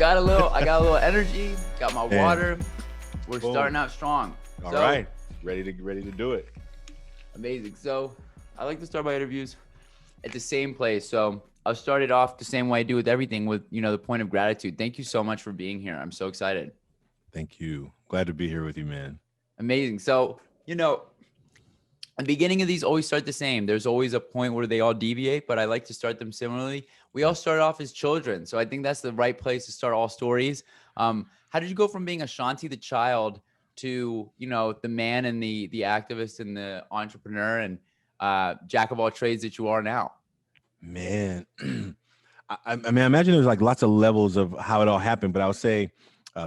I got a little energy, got my water. We're Boom. starting out strong. All right. Ready to do it. Amazing. So I like to start my interviews at the same place. So I'll start it off the same way I do with everything, with, the point of gratitude. Thank you so much for being here. I'm so excited. Thank you. Glad to be here with you, man. Amazing. So, the beginning of these always start the same. There's always a point where they all deviate, but I like to start them similarly. We all start off as children. So I think that's the right place to start all stories. How did you go from being Ashanti the child to, the man and the activist and the entrepreneur and jack of all trades that you are now? Man, I mean, I imagine there's like lots of levels of how it all happened, but I would say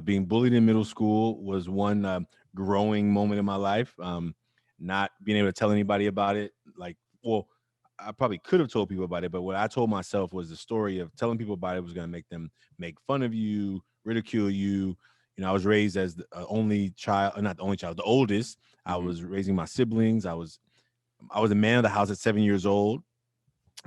being bullied in middle school was one growing moment in my life. Not being able to tell anybody about it. Like, well, I probably could have told people about it, but what I told myself was the story of telling people about it was going to make them make fun of you, ridicule you. I was raised as the only child, not the only child, the oldest. I was raising my siblings. I was a man of the house at 7 years old.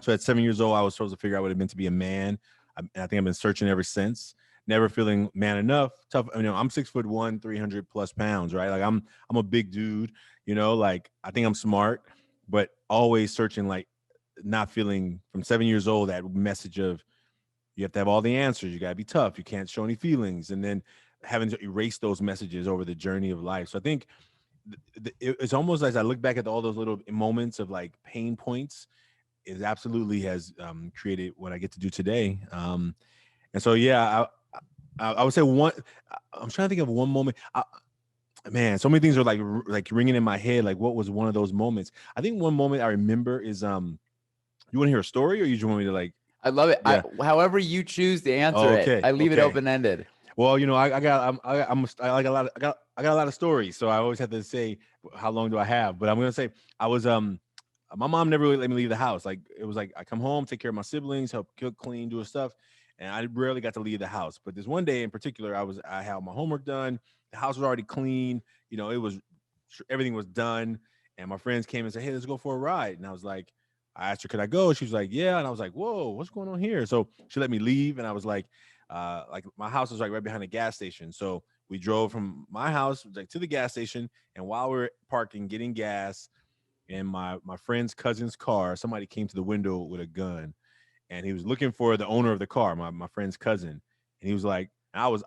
So at 7 years old, I was supposed to figure out what it meant to be a man. And I think I've been searching ever since. Never feeling man enough. Tough. I'm 6'1", 300+ pounds, right? Like I'm a big dude. Like I think I'm smart, but always searching, like not feeling from 7 years old that message of you have to have all the answers. You gotta be tough. You can't show any feelings, and then having to erase those messages over the journey of life. So I think it's almost as I look back at all those little moments of like pain points, it absolutely has created what I get to do today. And so, yeah, I would say one. I'm trying to think of one moment. Man, so many things are like ringing in my head. Like, what was one of those moments? I think one moment I remember is you want to hear a story, or you just want me to like? I love it. Yeah. However you choose to answer it, I leave it open ended. Well, I got like a lot. I got a lot of stories, so I always have to say how long do I have. But I'm gonna say I was my mom never really let me leave the house. Like it was like I come home, take care of my siblings, help cook, clean, do stuff, and I rarely got to leave the house. But this one day in particular, I had my homework done. The house was already clean. It was everything was done, and my friends came and said, "Hey, let's go for a ride." And I was like, I asked her, "Could I go?" She was like, "Yeah." And I was like, "Whoa, what's going on here?" So she let me leave, and I was like my house was like right behind a gas station. So we drove from my house like to the gas station, and while we were parking, getting gas, in my friend's cousin's car, somebody came to the window with a gun, and he was looking for the owner of the car, my friend's cousin. And he was like, I was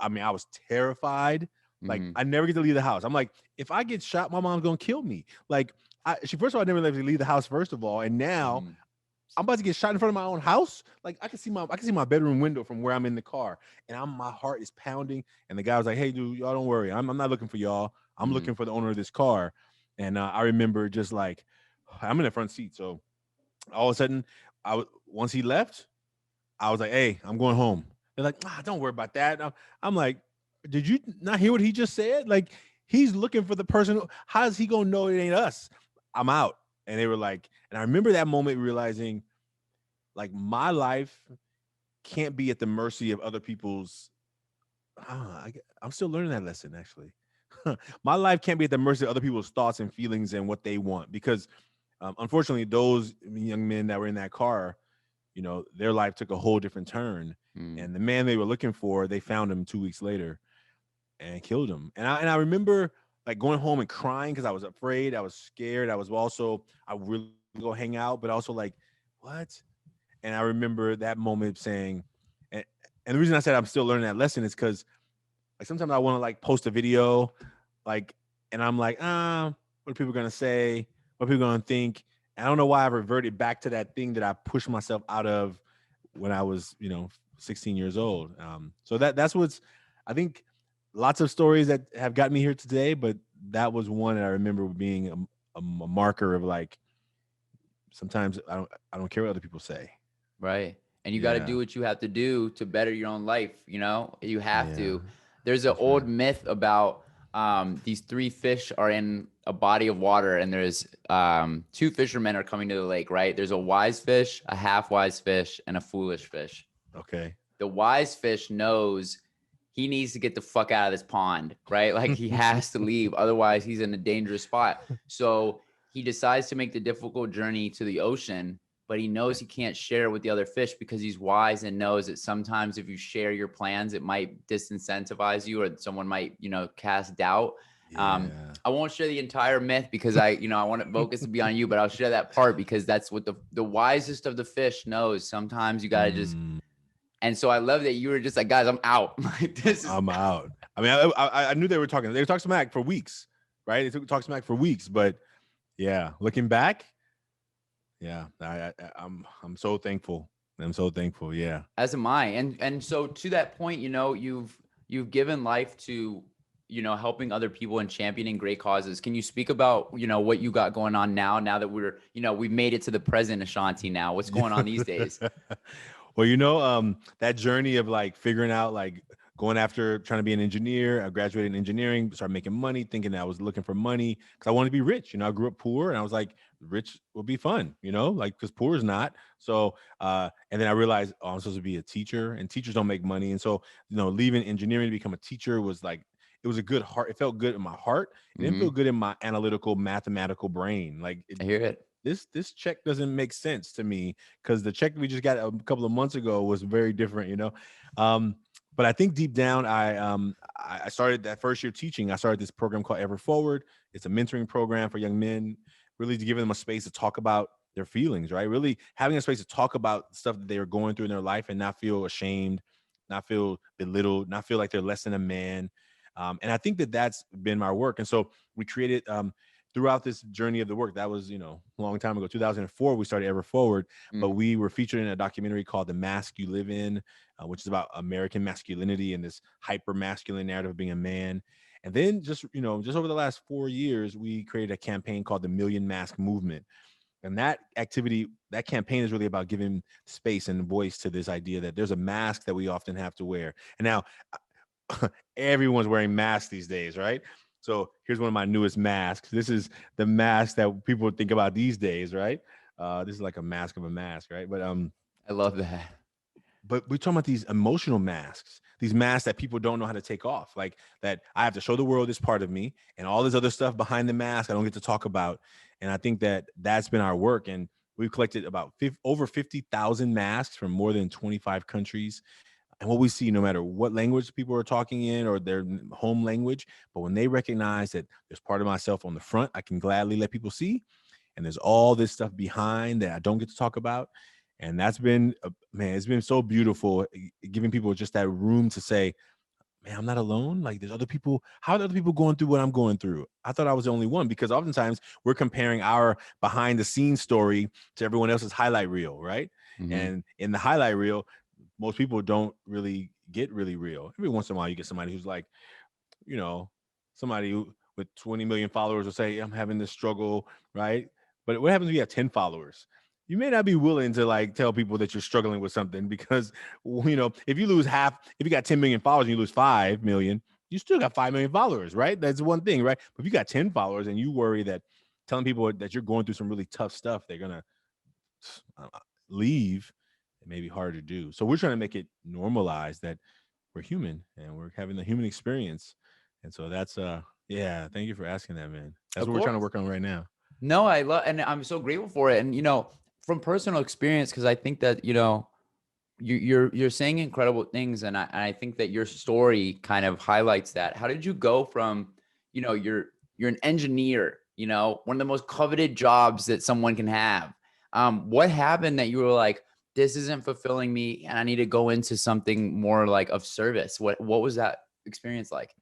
terrified. Like I never get to leave the house. I'm like, if I get shot, my mom's gonna kill me. Like she first of all, I never let me leave the house, first of all, and now I'm about to get shot in front of my own house. Like I can see my bedroom window from where I'm in the car, and my heart is pounding. And the guy was like, "Hey, dude, y'all don't worry. I'm not looking for y'all. I'm looking for the owner of this car." And I remember just like I'm in the front seat, so all of a sudden, once he left, I was like, "Hey, I'm going home." They're like, "Don't worry about that." I'm like, "Did you not hear what he just said? Like he's looking for the person. How's he gonna know it ain't us?" I'm out. And they were like, and I remember that moment realizing, like, my life can't be at the mercy of other people's. I'm still learning that lesson, actually. My life can't be at the mercy of other people's thoughts and feelings and what they want, because unfortunately, those young men that were in that car, their life took a whole different turn. And the man they were looking for, they found him 2 weeks later and killed him. And I remember like going home and crying because I was afraid, I was scared, I really go hang out, but also like, what? And I remember that moment saying, and the reason I said I'm still learning that lesson is because like sometimes I want to like post a video, like, and I'm like, what are people gonna say? What are people gonna think? And I don't know why I reverted back to that thing that I pushed myself out of when I was, 16 years old. So that's what's, I think, lots of stories that have got me here today, but that was one that I remember being a marker of like, sometimes I don't care what other people say. Right. And you got to do what you have to do to better your own life. You have to. There's an old myth about these three fish are in a body of water, and there's two fishermen are coming to the lake, right? There's a wise fish, a half wise fish, and a foolish fish. Okay. The wise fish knows he needs to get the fuck out of this pond, right? Like he has to leave. Otherwise, he's in a dangerous spot. So he decides to make the difficult journey to the ocean but he knows he can't share it with the other fish because he's wise and knows that sometimes if you share your plans, it might disincentivize you or someone might, cast doubt. Yeah. I won't share the entire myth because I want to focus to be on you, but I'll share that part because that's what the wisest of the fish knows. Sometimes you got to just, Mm, and so I love that you were just like, guys, I'm out. Like this is, I'm out. I mean, I knew they were talking. They were talking smack for weeks, right? They talk smack for weeks, but yeah, looking back, yeah, I'm so thankful. I'm so thankful. Yeah. as am I. And so to that point, you've given life to, helping other people and championing great causes. Can you speak about, what you got going on now that we've made it to the present, Ashanti now? What's going on these days? Well, that journey of like figuring out like going after trying to be an engineer. I graduated in engineering, started making money, thinking that I was looking for money because I wanted to be rich. I grew up poor and I was like, rich will be fun, like because poor is not. So and then I realized, oh, I'm supposed to be a teacher and teachers don't make money. And so, leaving engineering to become a teacher was like it was a good heart. It felt good in my heart. It didn't feel Hmm. good in my analytical mathematical brain. Like I hear it. this check doesn't make sense to me because the check we just got a couple of months ago was very different, um but I think deep down I started that first year teaching. I started this program called Ever Forward. It's a mentoring program for young men, really to give them a space to talk about their feelings, right? Really having a space to talk about stuff that they are going through in their life and not feel ashamed, not feel belittled, not feel like they're less than a man. And I think that that's been my work. And so we created throughout this journey of the work. That was, a long time ago, 2004, we started Ever Forward, but Mm. we were featured in a documentary called The Mask You Live In, which is about American masculinity and this hyper masculine narrative of being a man. And then just over the last 4 years, we created a campaign called the Million Mask Movement. And that campaign is really about giving space and voice to this idea that there's a mask that we often have to wear. And now everyone's wearing masks these days, right? So here's one of my newest masks. This is the mask that people think about these days, right? This is like a mask of a mask, right? I love that. But we're talking about these emotional masks, these masks that people don't know how to take off, like that I have to show the world this part of me and all this other stuff behind the mask I don't get to talk about. And I think that that's been our work. And we've collected about over 50,000 masks from more than 25 countries. And what we see, no matter what language people are talking in or their home language, but when they recognize that there's part of myself on the front, I can gladly let people see, and there's all this stuff behind that I don't get to talk about. And that's been, man, it's been so beautiful, giving people just that room to say, man, I'm not alone. Like there's other people. How are other people going through what I'm going through? I thought I was the only one, because oftentimes we're comparing our behind the scenes story to everyone else's highlight reel, right? Hmm. And in the highlight reel, most people don't really get really real. Every once in a while, you get somebody who's like, you know, somebody who, with 20 million followers will say, I'm having this struggle, right? But what happens if you have 10 followers? You may not be willing to like tell people that you're struggling with something because, if you lose half, if you got 10 million followers and you lose 5 million, you still got 5 million followers, right? That's one thing, right? But if you got 10 followers and you worry that telling people that you're going through some really tough stuff, they're going to leave, it may be hard to do. So we're trying to make it normalized that we're human and we're having the human experience. And so that's yeah, thank you for asking that, man. That's Of what we're trying to course. work on right now. No, I love, and I'm so grateful for it. And from personal experience, because I think that you're saying incredible things, and I think that your story kind of highlights that. How did you go from, you're an engineer, one of the most coveted jobs that someone can have. What happened that you were like, this isn't fulfilling me, and I need to go into something more like of service? What was that experience like?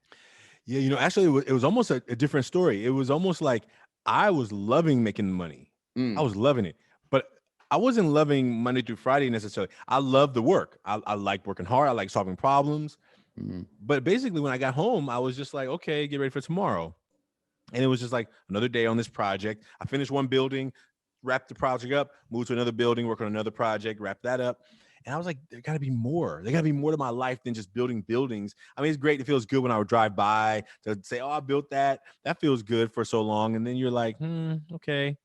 Yeah, actually, it was almost a different story. It was almost like I was loving making the money. I Mm, was loving it, but I wasn't loving Monday through Friday necessarily. I love the work. I like working hard. I like solving problems. mm, But basically, when I got home, I was just like, okay, get ready for tomorrow. And it was just like another day on this project. I finished one building, wrapped the project up, moved to another building, work on another project, wrap that up. And I was like, there gotta be more. There gotta be more to my life than just building buildings. I mean, it's great. It feels good when I would drive by to say, oh, I built that. That feels good for so long. And then you're like, okay.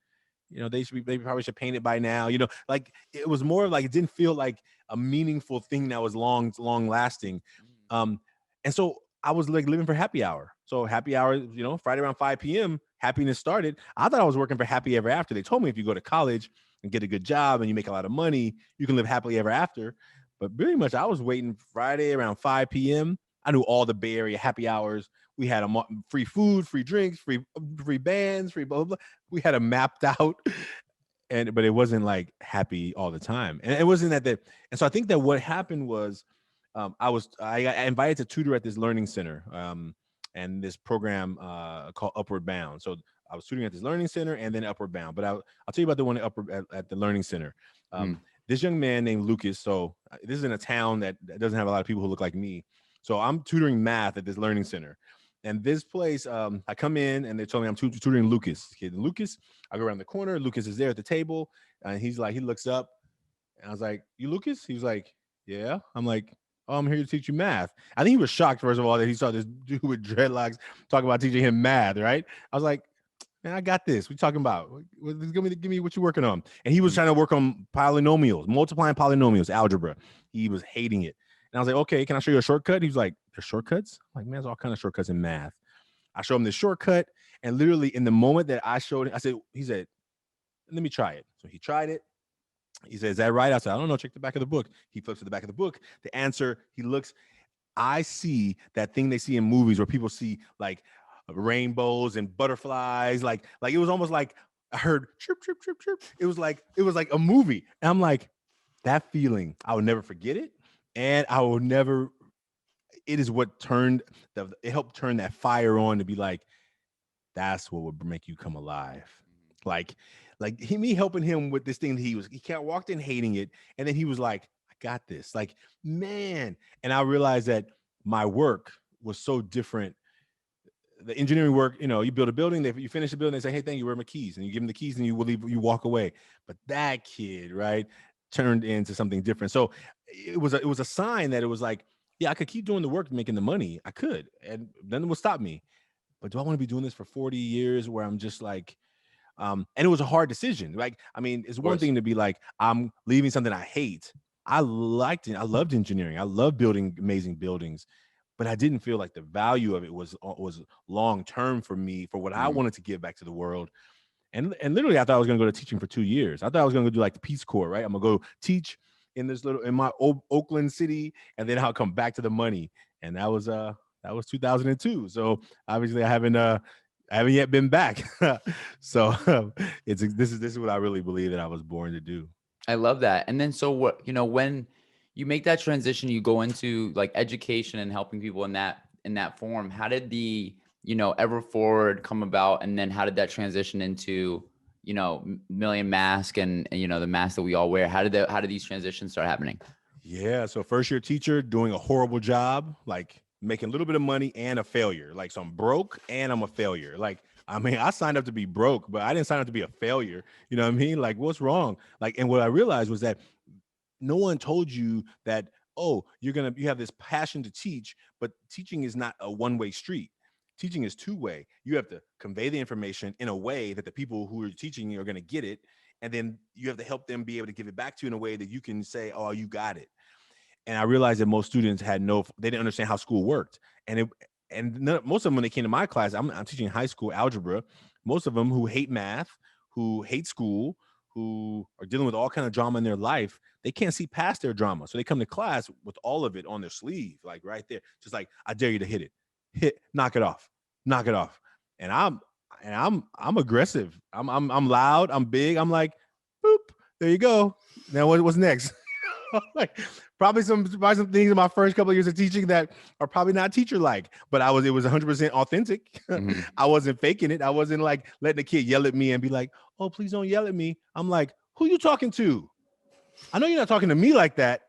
They probably should paint it by now. Like it was more like it didn't feel like a meaningful thing that was long lasting. Um, and so I was like living for happy hour. So happy hour, Friday around 5 p.m., happiness started. I thought I was working for happy ever after. They told me if you go to college, and get a good job and you make a lot of money, you can live happily ever after. But pretty much, I was waiting Friday around 5 p.m. I knew all the Bay Area happy hours. We had free food, free drinks, free bands, free blah, blah, blah. We had them mapped out. But it wasn't like happy all the time. And it wasn't that. And so I think that what happened was I got invited to tutor at this learning center and this program called Upward Bound. So I was tutoring at this learning center and then Upward Bound. But I'll tell you about the one at the learning center. Mm. This young man named Lucas. So this is in a town that doesn't have a lot of people who look like me. So I'm tutoring math at this learning center. And this place, I come in and they told me I'm tutoring Lucas. Kid Lucas, I go around the corner. Lucas is there at the table. And he's like, he looks up. And I was like, you Lucas? He was like, yeah. I'm like, oh, I'm here to teach you math. I think he was shocked, first of all, that he saw this dude with dreadlocks talking about teaching him math, right? I was like, man, I got this. What you talking about? Give me what you're working on. And he was trying to work on polynomials, multiplying polynomials, algebra. He was hating it. And I was like, okay, can I show you a shortcut? He was like, there's shortcuts? I'm like, man, there's all kinds of shortcuts in math. I showed him the shortcut. And literally in the moment that I showed him, he said, let me try it. So he tried it. He said, is that right? I said, I don't know. Check the back of the book. He flips to the back of the book. The answer, he looks. I see that thing they see in movies where people see like rainbows and butterflies. Like it was almost like I heard chirp, chirp, chirp, chirp. It was like a movie. And I'm like, that feeling, I will never forget it. And I will never, it is what it helped turn that fire on to be like, that's what would make you come alive. Like me helping him with this thing that he can't walked in hating it. And then he was like, I got this. Like, man. And I realized that my work was so different. The engineering work, you build a building, you finish the building, they say, hey, thank you, where are my keys? And you give them the keys and you will leave, you walk away. But that kid, right, turned into something different. So it was a sign that it was like, yeah, I could keep doing the work, making the money. I could. And then it will stop me. But do I want to be doing this for 40 years where I'm just like, and it was a hard decision. Like, I mean, it's one thing to be like, I'm leaving something I hate. I liked it. I loved engineering. I loved building amazing buildings, but I didn't feel like the value of it was long term for me for what I wanted to give back to the world. And literally, I thought I was going to go to teaching for 2 years. I thought I was going to do like the Peace Corps, right? I'm going to go teach in my Oakland city, and then I'll come back to the money. And that was 2002. So obviously, I haven't yet been back. So this is what I really believe that I was born to do. I love that. And then so what, when you make that transition, you go into like education and helping people in that form. How did the, Ever Forward come about? And then how did that transition into, Million Mask and the mask that we all wear? How did these transitions start happening? Yeah. So first year teacher doing a horrible job, like making a little bit of money and a failure. Like, so I'm broke and I'm a failure. Like, I mean, I signed up to be broke, but I didn't sign up to be a failure. You know what I mean? Like, what's wrong? Like, and what I realized was that no one told you that, oh, you have this passion to teach, but teaching is not a one-way street. Teaching is two-way. You have to convey the information in a way that the people who are teaching you are going to get it. And then you have to help them be able to give it back to you in a way that you can say, oh, you got it. And I realized that most students they didn't understand how school worked. Most of them, when they came to my class, I'm teaching high school algebra. Most of them who hate math, who hate school, who are dealing with all kind of drama in their life, they can't see past their drama. So they come to class with all of it on their sleeve, like right there, just like, I dare you to hit it, knock it off. And I'm aggressive. I'm loud. I'm big. I'm like, boop. There you go. Now what's next? Like, probably some things in my first couple of years of teaching that are probably not teacher like, but it was 100% authentic. Mm-hmm. I wasn't faking it. I wasn't like letting the kid yell at me and be like, oh, please don't yell at me. I'm like, who you talking to? I know you're not talking to me like that.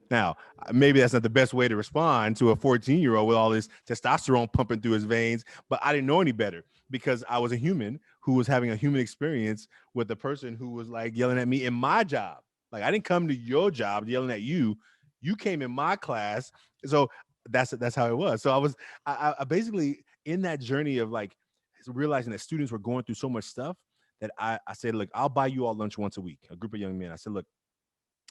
Now, maybe that's not the best way to respond to a 14-year-old with all this testosterone pumping through his veins, but I didn't know any better because I was a human who was having a human experience with the person who was like yelling at me in my job. Like, I didn't come to your job yelling at you. You came in my class. So that's how it was. So I basically, in that journey of like realizing that students were going through so much stuff, that I said, look, I'll buy you all lunch once a week, a group of young men. I said, look,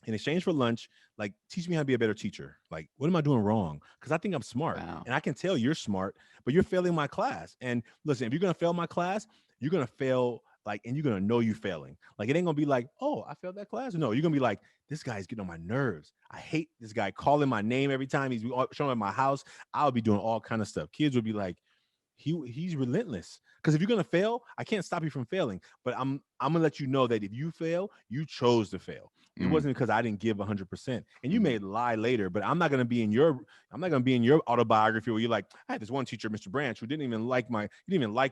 in exchange for lunch, like, teach me how to be a better teacher. Like, what am I doing wrong? Because I think I'm smart. Wow. And I can tell you're smart, but you're failing my class. And listen, if you're going to fail my class, you're going to fail Like, and you're gonna know you failing. Like, it ain't gonna be like, oh, I failed that class. No, you're gonna be like, this guy's getting on my nerves. I hate this guy calling my name every time he's showing up at my house. I'll be doing all kind of stuff. Kids would be like, he's relentless. Because if you're gonna fail, I can't stop you from failing. But I'm gonna let you know that if you fail, you chose to fail. It Mm, wasn't because I didn't give 100%. And you mhm, may lie later, but I'm not gonna be in your autobiography where you're like, I had this one teacher, Mr. Branch, who he didn't even like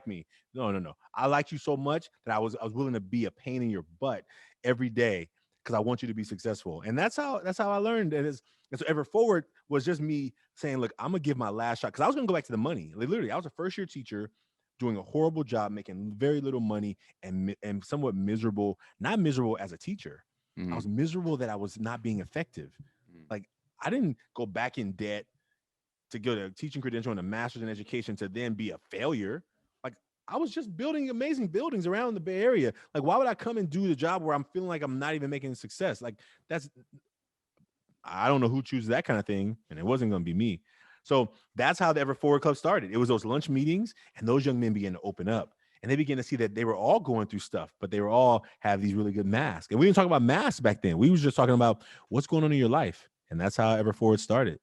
me. No, no, no. I liked you so much that I was willing to be a pain in your butt every day because I want you to be successful. And that's how I learned. And so ever forward was just me saying, look, I'm gonna give my last shot because I was gonna go back to the money. Like, literally, I was a first year teacher doing a horrible job, making very little money and somewhat miserable, not miserable as a teacher. I mhm, was miserable that I was not being effective. mhm. Like, I didn't go back in debt to get a teaching credential and a master's in education to then be a failure. Like, I was just building amazing buildings around the Bay Area. Like, why would I come and do the job where I'm feeling like I'm not even making success? Like, that's I don't know who chooses that kind of thing, and it wasn't going to be me. So that's how the Ever Forward Club started. It was those lunch meetings, and those young men began to open up, and they began to see that they were all going through stuff, but they were all have these really good masks. And we didn't talk about masks back then. We was just talking about what's going on in your life, and that's how Ever Forward started.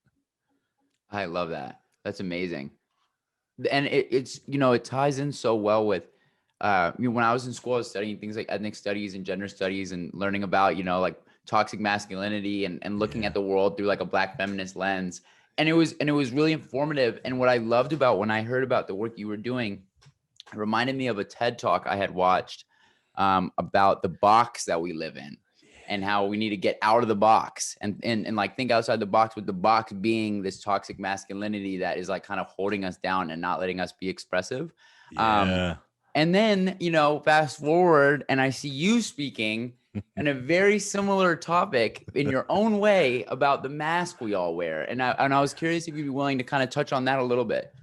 I love that. That's amazing. And it's it ties in so well with when I was in school, I was studying things like ethnic studies and gender studies and learning about like toxic masculinity and looking at Yeah. the world through like a black feminist lens. And it was really informative. And what I loved about when I heard about the work you were doing, it reminded me of a TED talk I had watched about the box that we live in and how we need to get out of the box and like think outside the box, with the box being this toxic masculinity that is like kind of holding us down and not letting us be expressive. Um, Yeah. and then, fast forward and I see you speaking on a very similar topic in your own way about the mask we all wear. And I was curious if you'd be willing to kind of touch on that a little bit.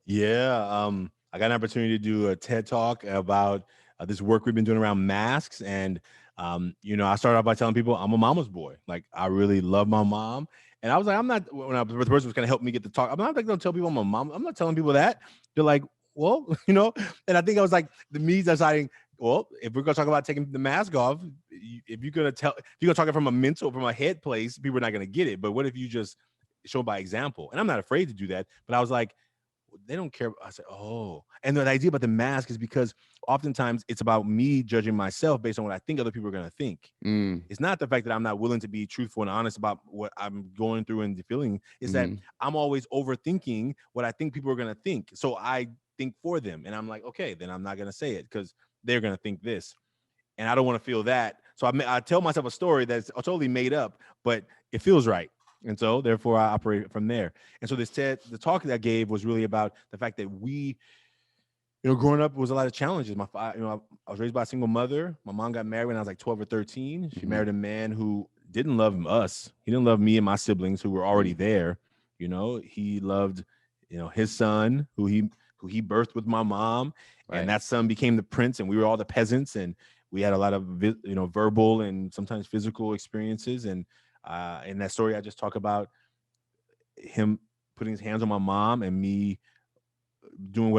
Yeah, I got an opportunity to do a TED talk about this work we've been doing around masks, and I started off by telling people I'm a mama's boy. Like, I really love my mom, and I was like, I'm not. The person was going to help me get the talk, I'm not like going to tell people I'm a mom. I'm not telling people that. They're like, well, and I think I was like the me deciding. Well, if we're gonna talk about taking the mask off, if you're gonna talk it from a head place, people are not gonna get it. But what if you just show by example? And I'm not afraid to do that. But I was like, they don't care. I said, oh, and the idea about the mask is because oftentimes it's about me judging myself based on what I think other people are going to think. Mm, It's not the fact that I'm not willing to be truthful and honest about what I'm going through and feeling. It's that mhm, I'm always overthinking what I think people are going to think. So I think for them, and I'm like, okay, then I'm not going to say it because they're going to think this, and I don't want to feel that. So I tell myself a story that's totally made up, but it feels right. And so therefore I operate from there. And so the talk that I gave was really about the fact that growing up was a lot of challenges. I was raised by a single mother. My mom got married when I was like 12 or 13. She mhm, married a man who didn't love us. He didn't love me and my siblings who were already mm, there. He loved, his son who he birthed with my mom, and right. that son became the prince, and we were all the peasants, and we had a lot of verbal and sometimes physical experiences. And in that story, I just talk about him putting his hands on my mom and me doing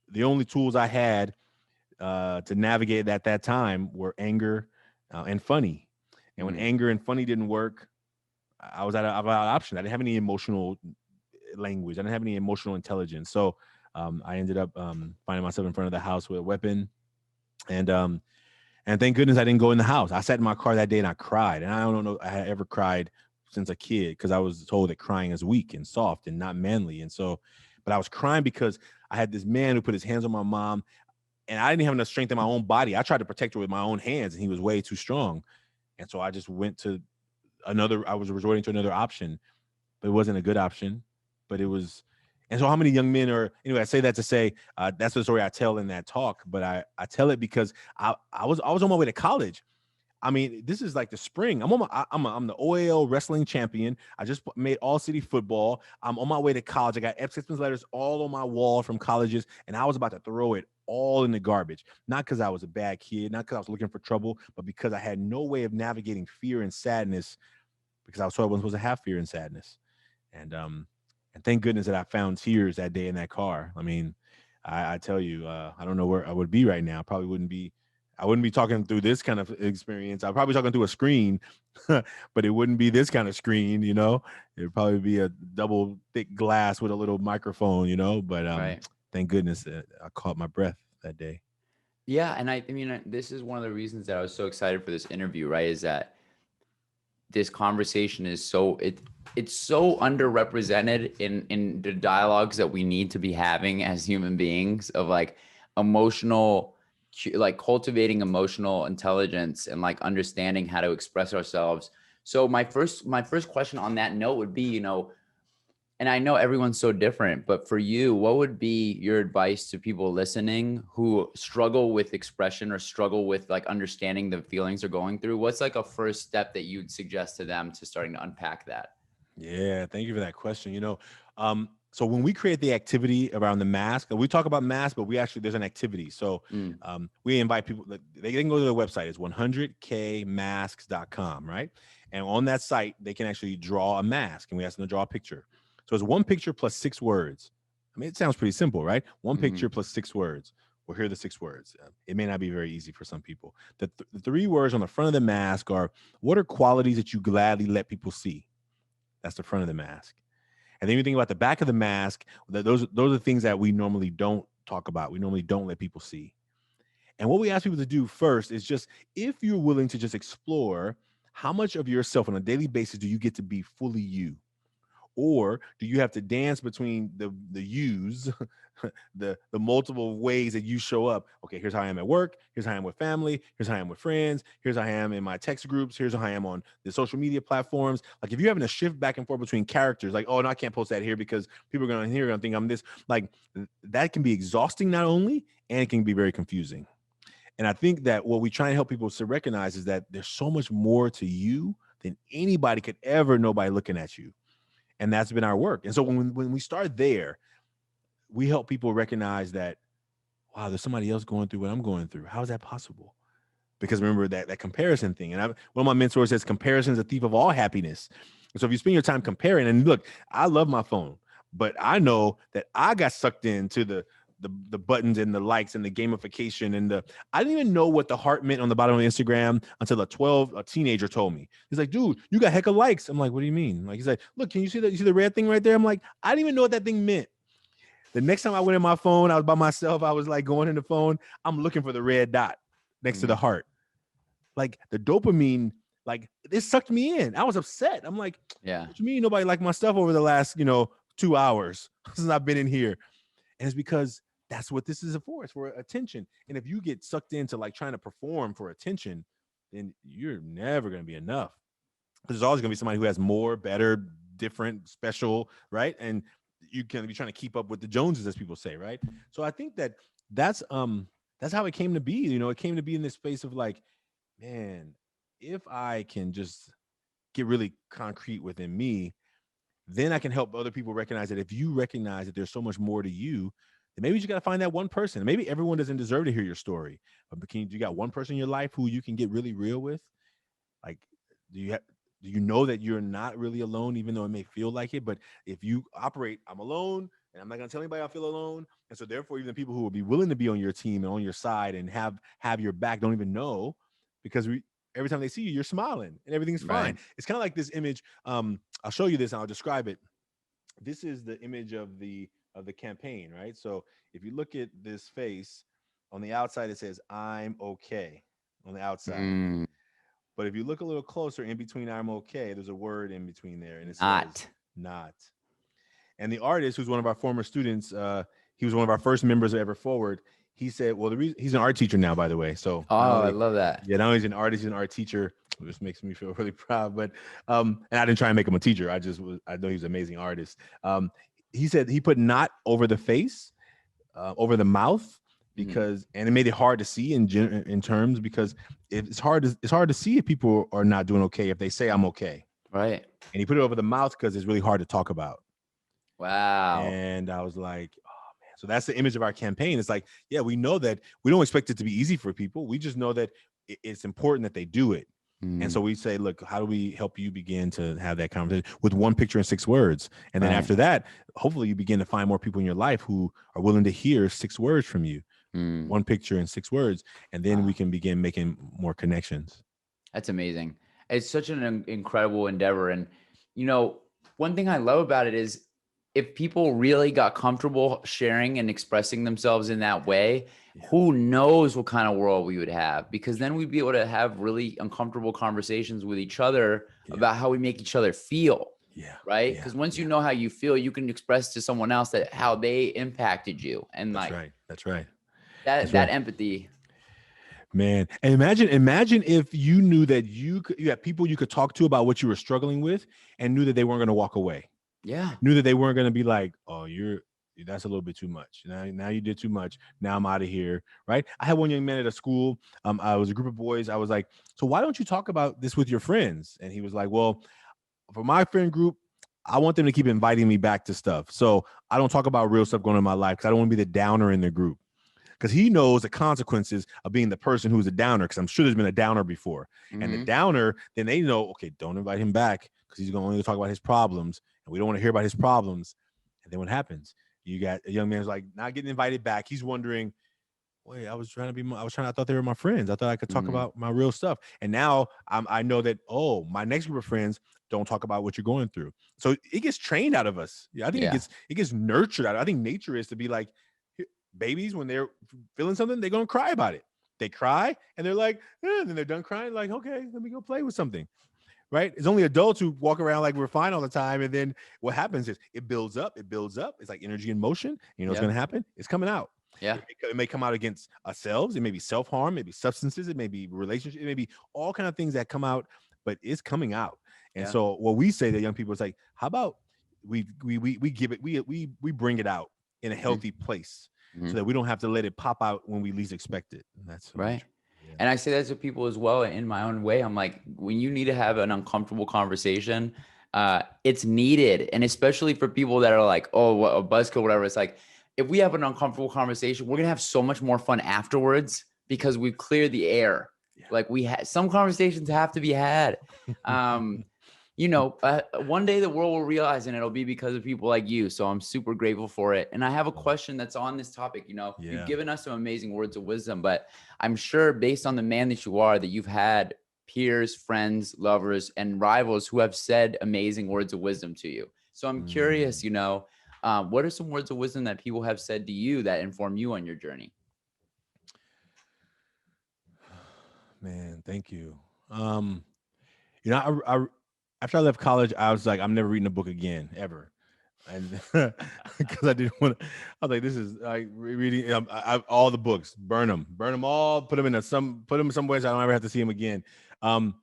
the only tools I had to navigate at that time were anger and funny. And when Mm, anger and funny didn't work, I was out of option. I didn't have any emotional language. I didn't have any emotional intelligence. So I ended up finding myself in front of the house with a weapon. And and thank goodness I didn't go in the house. I sat in my car that day and I cried. And I don't know I had ever cried since a kid because I was told that crying is weak and soft and not manly. And so, but I was crying because I had this man who put his hands on my mom, and I didn't have enough strength in my own body. I tried to protect her with my own hands, and he was way too strong. And so I just went to I was resorting to another option, but it wasn't a good option. But it was, and so how many young men are, anyway, I say that to say, that's the story I tell in that talk, but I tell it because I was on my way to college. I mean, this is like the spring. I'm the OAL wrestling champion. I just made all city football. I'm on my way to college. I got acceptance letters all on my wall from colleges, and I was about to throw it all in the garbage. Not because I was a bad kid, not because I was looking for trouble, but because I had no way of navigating fear and sadness because I was told I wasn't supposed to have fear and sadness. And thank goodness that I found tears that day in that car. I mean, I tell you, I don't know where I would be right now. Probably wouldn't be. I wouldn't be talking through this kind of experience. I'd probably talking through a screen, but it wouldn't be this kind of screen, you know. It'd probably be a double thick glass with a little microphone, you know. But Right. thank goodness that I caught my breath that day. Yeah, and I mean, this is one of the reasons that I was so excited for this interview, right? Is that this conversation is it's so underrepresented in the dialogues that we need to be having as human beings of like emotional, like cultivating emotional intelligence and like understanding how to express ourselves. So my first question on that note would be, and I know everyone's so different, but for you, what would be your advice to people listening who struggle with expression or struggle with like understanding the feelings they're going through? What's like a first step that you'd suggest to them to starting to unpack that? Yeah, thank you for that question. So when we create the activity around the mask, we talk about mask, but we actually there's an activity. So Mm, we invite people that they can go to their website. It's 100kmasks.com, right? And on that site, they can actually draw a mask, and we ask them to draw a picture. So it's one picture plus 6 words. I mean, it sounds pretty simple, right? One mm, picture plus 6 words. Well, here are the 6 words. It may not be very easy for some people. The 3 words on the front of the mask are, what are qualities that you gladly let people see? That's the front of the mask. And then you think about the back of the mask, those are things that we normally don't talk about. We normally don't let people see. And what we ask people to do first is just, if you're willing to just explore, how much of yourself on a daily basis do you get to be fully you? Or do you have to dance between the yous, the multiple ways that you show up? Okay, here's how I am at work, here's how I am with family, here's how I am with friends, here's how I am in my text groups, here's how I am on the social media platforms. Like, if you're having to shift back and forth between characters, like, oh no, I can't post that here because people are gonna think I'm this, like, that can be exhausting not only, and it can be very confusing. And I think that what we try and help people to recognize is that there's so much more to you than anybody could ever know by looking at you. And that's been our work. And so when we start there, we help people recognize that, wow, there's somebody else going through what I'm going through. How is that possible? Because remember that comparison thing. And one of my mentors says, comparison is a thief of all happiness. And so if you spend your time comparing, and look, I love my phone, but I know that I got sucked into the buttons and the likes and the gamification and I didn't even know what the heart meant on the bottom of Instagram until a teenager told me. He's like, dude, you got heck of likes. I'm like, what do you mean? Like, he's like, look, can you see that? You see the red thing right there? I'm like, I didn't even know what that thing meant. The next time I went in my phone, I was by myself. I was like going in the phone. I'm looking for the red dot next to the mm, heart. Like, the dopamine, like, this sucked me in. I was upset. I'm like, yeah. what you mean nobody liked my stuff over the last, 2 hours since I've been in here? And it's because that's what this is for. It's for attention. And if you get sucked into like trying to perform for attention, then you're never going to be enough. There's always going to be somebody who has more, better, different, special, right? And you can be trying to keep up with the Joneses, as people say, right? So I think that that's how it came to be. It came to be in this space of like, man, if I can just get really concrete within me, then I can help other people recognize that if you recognize that there's so much more to you, then maybe you got to find that one person. Maybe everyone doesn't deserve to hear your story, but you got one person in your life who you can get really real with? Like, do you know that you're not really alone, even though it may feel like it? But if you operate, I'm alone, and I'm not gonna tell anybody I feel alone, and so therefore, even the people who will be willing to be on your team and on your side and have your back don't even know, because every time they see you, you're smiling and everything's fine. Right. It's kind of like this image. I'll show you this and I'll describe it. This is the image of the campaign, right? So if you look at this face, on the outside it says "I'm okay" on the outside. Mm, But if you look a little closer, in between "I'm okay," there's a word in between there, and it says not. "not." And the artist, who's one of our former students, he was one of our first members of Ever Forward. He said, "Well, he's an art teacher now, by the way. So not Oh, I only, love that. yeah, not only he's an artist, he's an art teacher. This makes me feel really proud. But and I didn't try and make him a teacher. I know he's an amazing artist. He said he put "not" over the face, over the mouth, Mhm. because and it made it hard to see in terms, because it's hard to see if people are not doing okay if they say "I'm okay." Right. And he put it over the mouth because it's really hard to talk about. Wow. And I was like, oh man. So that's the image of our campaign. It's like, yeah, we know that we don't expect it to be easy for people. We just know that it's important that they do it. And Mm, so we say, look, how do we help you begin to have that conversation with one picture and 6 words? And then right. after that, hopefully you begin to find more people in your life who are willing to hear 6 words from you. Mm. one picture and 6 words, and then we Wow. can begin making more connections. That's amazing. It's such an incredible endeavor. And, you know, one thing I love about it is if people really got comfortable sharing and expressing themselves in that way, Yeah, who knows what kind of world we would have? Because then we'd be able to have really uncomfortable conversations with each other yeah, about how we make each other feel. yeah, Right. yeah, Because once you yeah. know how you feel, you can express to someone else that how they impacted you. And That's like right. That's right. that, That's right. that empathy. Man, and imagine if you knew that you had people you could talk to about what you were struggling with, and knew that they weren't going to walk away. Yeah. Knew that they weren't going to be like, "Oh, that's a little bit too much. Now you did too much. Now I'm out of here." Right? I had one young man at a school. I was a group of boys. I was like, "So why don't you talk about this with your friends?" And he was like, "Well, for my friend group, I want them to keep inviting me back to stuff. So I don't talk about real stuff going on in my life because I don't want to be the downer in the group." Because he knows the consequences of being the person who's a downer. Because I'm sure there's been a downer before, and the Hmm. downer, then they know, okay, don't invite him back because he's going to only talk about his problems, and we don't want to hear about his problems. And then what happens? You got a young man's like not getting invited back. He's wondering, wait, I thought they were my friends. I thought I could talk Hmm. about my real stuff. And now I know that, oh, my next group of friends don't talk about what you're going through. So it gets trained out of us. Yeah, I think Yeah. it gets nurtured out. I think nature is to be like babies when they're feeling something, they're going to cry about it. They cry and they're like, and then they're done crying, like, okay, let me go play with something. Right? It's only adults who walk around like we're fine all the time. And then what happens is it builds up, it builds up. It's like energy in motion. You know what's Yeah. going to happen? It's coming out. Yeah. It may come out against ourselves. It may be self-harm, maybe substances, it may be relationships, it may be all kind of things that come out, but it's coming out. And Yeah. so what we say to young people is like, how about we give it, we bring it out in a Hmm. healthy place Hmm. so that we don't have to let it pop out when we least expect it. And that's what we Right. try. Yeah. And I say that to people as well in my own way. I'm like, when you need to have an uncomfortable conversation, it's needed. And especially for people that are like, oh, what, a buzzkill, whatever. It's like, if we have an uncomfortable conversation, we're going to have so much more fun afterwards because we've cleared the air. Like we had some conversations have to be had. Um, you know, one day the world will realize, and it'll be because of people like you. So I'm super grateful for it. And I have a Oh, question that's on this topic. You know, you've yeah. given us some amazing words of wisdom, but I'm sure based on the man that you are, that you've had peers, friends, lovers, and rivals who have said amazing words of wisdom to you. So I'm curious, Mm, you know, what are some words of wisdom that people have said to you that inform you on your journey? man, thank you. Um, I after I left college, I was like, I'm never reading a book again, ever. And because I didn't want to, I was like, this is like reading all the books, burn them all, put them somewhere so I don't ever have to see them again. Um,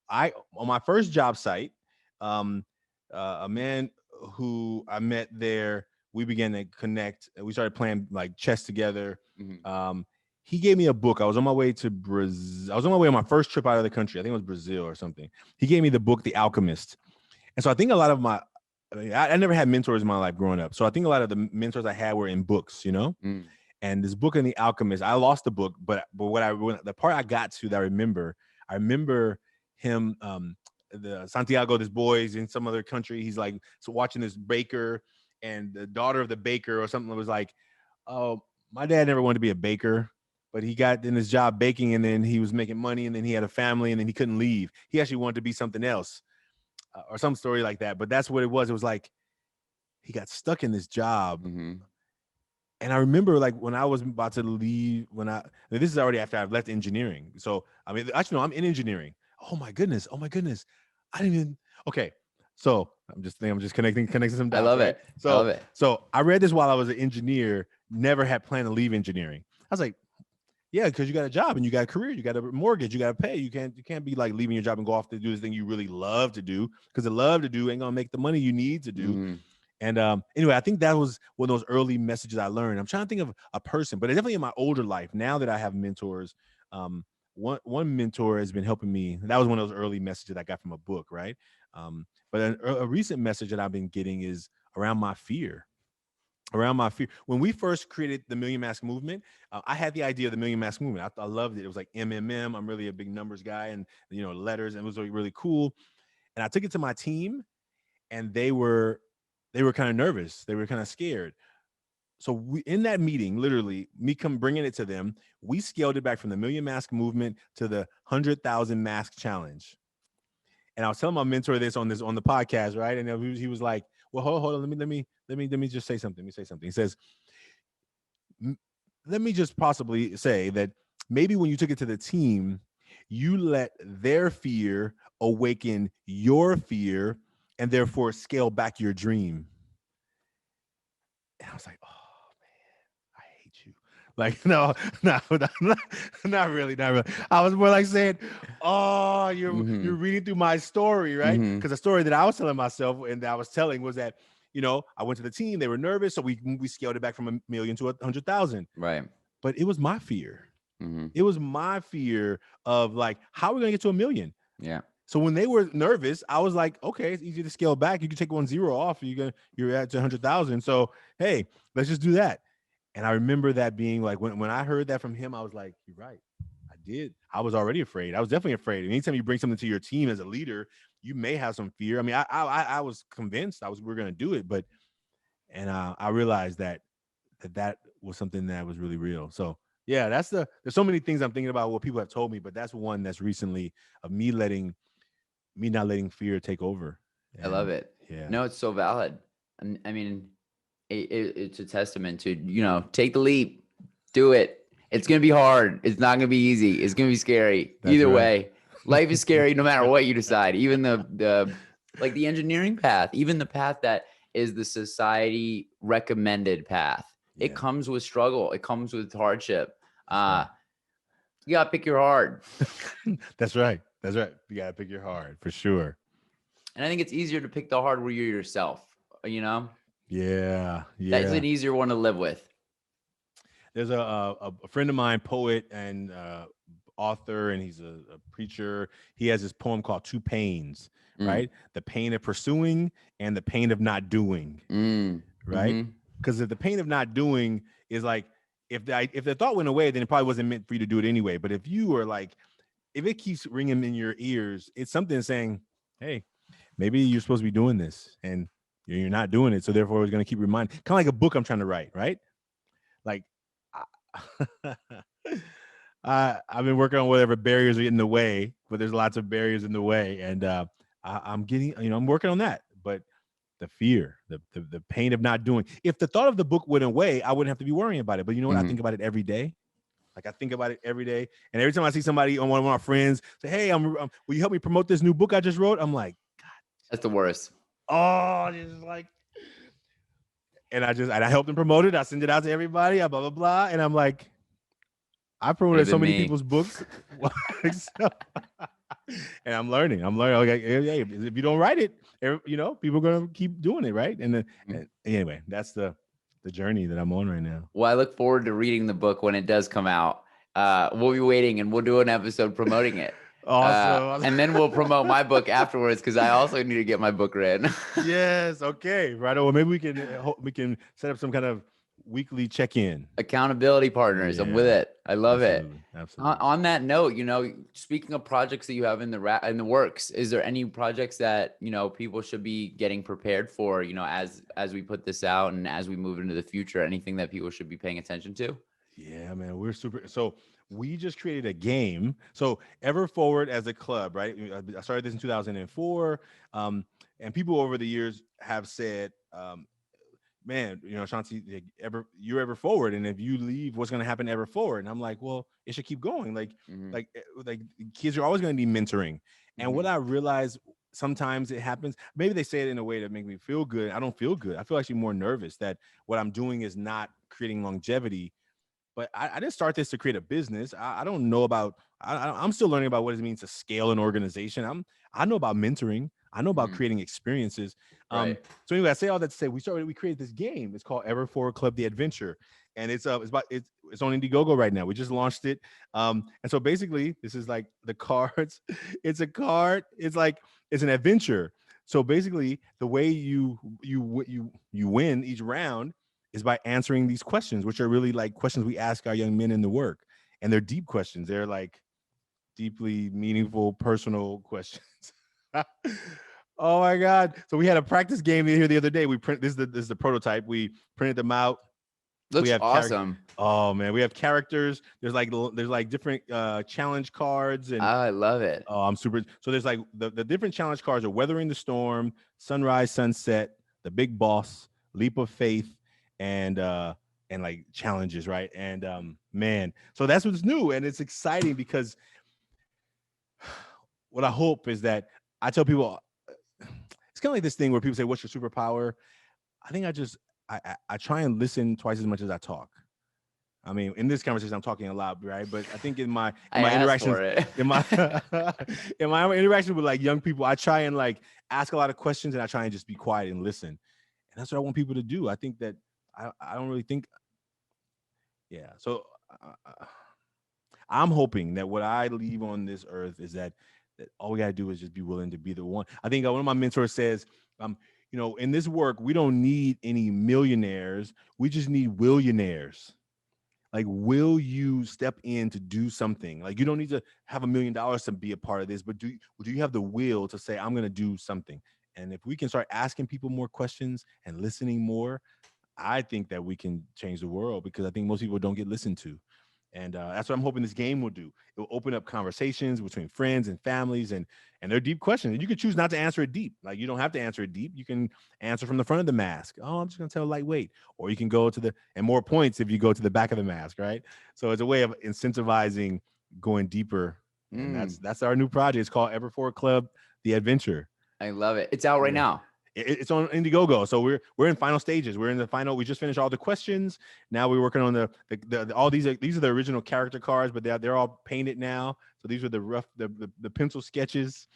I on my first job site, um, a man who I met there, we began to connect. We started playing like chess together. Mhm. Um, he gave me a book. I was on my way to Brazil. I was on my way on my first trip out of the country. I think it was Brazil or something. He gave me the book, The Alchemist. And so I think a lot of I never had mentors in my life growing up. So I think a lot of the mentors I had were in books, you know? Mm. And this book in The Alchemist, I lost the book, but when the part I got to that I remember him, the Santiago, this boy is in some other country. He's like, so watching this baker and the daughter of the baker or something that was like, oh, my dad never wanted to be a baker, but he got in his job baking and then he was making money and then he had a family and then he couldn't leave. He actually wanted to be something else or some story like that. But that's what it was. It was like he got stuck in this job. Hmm. And I remember like when I was about to leave, this is already after I've left engineering. So, I mean, actually, no, I'm in engineering. Oh my goodness. Oh my goodness. I didn't even, okay. So I'm just connecting some I dots, love right? it. I love So, it. so I read this while I was an engineer, never had planned to leave engineering. I was like, yeah, because you got a job and you got a career, you got a mortgage, you got to pay. You can't be like leaving your job and go off to do this thing you really love to do because the love to do ain't gonna make the money you need to do. Hmm. And anyway, I think that was one of those early messages I learned. I'm trying to think of a person, but definitely in my older life, now that I have mentors, um, one mentor has been helping me. That was one of those early messages I got from a book, right? But a recent message that I've been getting is around my fear. Around my fear. When we first created the Million Mask Movement, I had the idea of the Million Mask Movement. I loved it. It was like MMM. I'm really a big numbers guy, and letters, and it was really cool. And I took it to my team, and they were kind of nervous. They were kind of scared. so we, in that meeting, literally me bringing it to them, we scaled it back from the million mask movement to the 100,000 mask challenge. And I was telling my mentor this on the podcast, right? And he was like, "Well, hold on, let me just say something. Let me say something." He says, "Let me just possibly say that maybe when you took it to the team, you let their fear awaken your fear, and therefore scale back your dream." And I was like, "Oh man, I hate you." Like, no, not really, not really. I was more like saying, "Oh, you're reading through my story, right?" Because the story that I was telling myself and that I was telling was that, I went to the team, they were nervous, so we scaled it back from 1,000,000 to 100,000. Right. But it was my fear. It was my fear of like, how are we gonna get to 1,000,000? Yeah. So when they were nervous, I was like, okay, it's easy to scale back. You can take 1 0 off. You're at 100,000. So hey, let's just do that. And I remember that being like when I heard that from him, I was like, you're right. I did. I was already afraid. I was definitely afraid. And anytime you bring something to your team as a leader, you may have some fear. I mean, I was convinced we were gonna do it, but I realized that was something that was really real. So yeah, there's so many things I'm thinking about what people have told me, but that's one that's recently of me not letting fear take over. I love And it. yeah, No, it's so valid. And I mean, it's a testament to, take the leap, do it. It's going to be hard. It's not going to be easy. It's going to be scary. that's Either right. way, life is scary no matter what you decide. Even like the engineering path, even the path that is the society recommended path. It Yeah, comes with struggle. It comes with hardship. that's right. You got to pick your hard. That's right. That's right. You gotta pick your hard for sure. And I think it's easier to pick the hard where you're yourself, Yeah, That's yeah. an easier one to live with. There's a friend of mine, poet and author, and he's a preacher. He has this poem called Two Pains, Mm, right? The pain of pursuing and the pain of not doing, mm, right? mm-hmm. Because the pain of not doing is like if the thought went away, then it probably wasn't meant for you to do it anyway. But if you are like, if it keeps ringing in your ears, it's something saying, "Hey, maybe you're supposed to be doing this, and you're not doing it." So therefore, it's going to keep reminding. Kind of like a book I'm trying to write, right? Like, I've been working on whatever barriers are in the way, but there's lots of barriers in the way, and I'm getting, I'm working on that. But the fear, the pain of not doing. If the thought of the book went away, I wouldn't have to be worrying about it. But you know what? I Mm-hmm. think about it every day. Like I think about it every day, and every time I see somebody on one of my friends say, "Hey, will you help me promote this new book I just wrote?" I'm like, That's the worst. "Oh, this is like," and I help them promote it. I send it out to everybody. Blah blah blah, and I'm like, I Could have promoted so been many me. people's books, and I'm learning. I'm learning. Okay, hey, if you don't write it, people are gonna keep doing it, right? And anyway, that's the journey that I'm on right now. Well, I look forward to reading the book when it does come out. We'll be waiting and we'll do an episode promoting it. Awesome. And then we'll promote my book afterwards because I also need to get my book read. Yes. Okay. Right. Well, maybe we can set up some kind of weekly check-in. Accountability partners. I'm with Yeah. it. I love it. Absolutely. Absolutely. On that note, speaking of projects that you have in the works, is there any projects that people should be getting prepared for? As we put this out and as we move into the future, anything that people should be paying attention to? Yeah, man, we're super. So we just created a game. So Ever Forward as a club, right? I started this in 2004, and people over the years have said, "Man, Ashanti, you're ever forward, and if you leave, what's going to happen ever forward?" And I'm like, "Well, it should keep going. Mm-hmm. Like kids are always going to need mentoring." And Mm-hmm. what I realize sometimes it happens. Maybe they say it in a way that make me feel good. I don't feel good. I feel actually more nervous that what I'm doing is not creating longevity, but I didn't start this to create a business. I don't know about. I'm still learning about what it means to scale an organization. I know about mentoring. I know about Mm-hmm. creating experiences. Right. So anyway, I say all that to say we created this game. It's called Ever Forward Club: The Adventure, and it's on Indiegogo right now. We just launched it. And so basically, this is like the cards. It's a card. It's an adventure. So basically, the way you win each round is by answering these questions, which are really like questions we ask our young men in the work. And they're deep questions. They're like deeply meaningful, personal questions. Oh my God. So we had a practice game here the other day. This is the prototype. We printed them out. We Looks have awesome. Oh man, we have characters. There's like different challenge cards, and I love it. oh, I'm super. So there's like the different challenge cards are Weathering the Storm, Sunrise, Sunset, The Big Boss, Leap of Faith, and like challenges, right? And man, so that's what's new, and it's exciting because what I hope is that I tell people it's kind of like this thing where people say, "What's your superpower?" I think I try and listen twice as much as I talk. I mean, in this conversation, I'm talking a lot, right? But I think in my I asked interactions, for it. in my in my interaction with like young people, I try and like ask a lot of questions, and I try and just be quiet and listen. And that's what I want people to do. I think that I don't really think, yeah. So I'm hoping that what I leave on this earth is that all we gotta do is just be willing to be the one. I think one of my mentors says, in this work, we don't need any millionaires. We just need willionaires. Like, will you step in to do something? Like, you don't need to have $1 million to be a part of this, but do you have the will to say, I'm going to do something? And if we can start asking people more questions and listening more, I think that we can change the world, because I think most people don't get listened to. And that's what I'm hoping this game will do. It will open up conversations between friends and families, and they're deep questions. And you can choose not to answer it deep. Like, you don't have to answer it deep. You can answer from the front of the mask. Oh, I'm just gonna tell lightweight. Or you can go to and more points if you go to the back of the mask, right? So it's a way of incentivizing going deeper. And Mm, that's our new project. It's called Everforward Club, The Adventure. I love it. It's out right Yeah. now. It's on Indiegogo, so we're in final stages. We're in the final. We just finished all the questions. Now we're working on the all these are the original character cards, but they're all painted now. So these are the pencil sketches.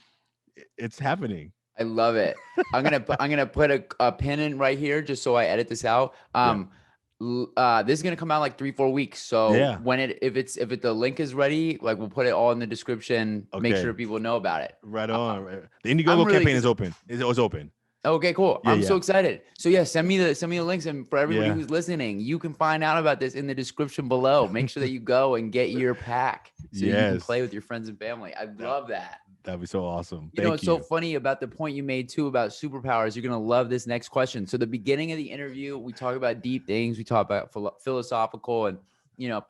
It's happening. I love it. I'm gonna put a pin in right here just so I edit this out. Yeah, This is gonna come out like 3-4 weeks. So yeah. when the link is ready, like we'll put it all in the description. Make Okay, sure people know about it. right Uh, on. The I'm Indiegogo really campaign is excited. open. It was open. Okay, cool. Yeah, I'm so yeah, excited. So yeah, send me the links, and for everybody yeah. who's listening, you can find out about this in the description below. Make sure that you go and get your pack so that you can Yes, play with your friends and family. I that love that. that'd be so awesome. You know, Thank it's so you. funny about the point you made too about superpowers. You're gonna love this next question. So the beginning of the interview, we talk about deep things. We talk about philosophical and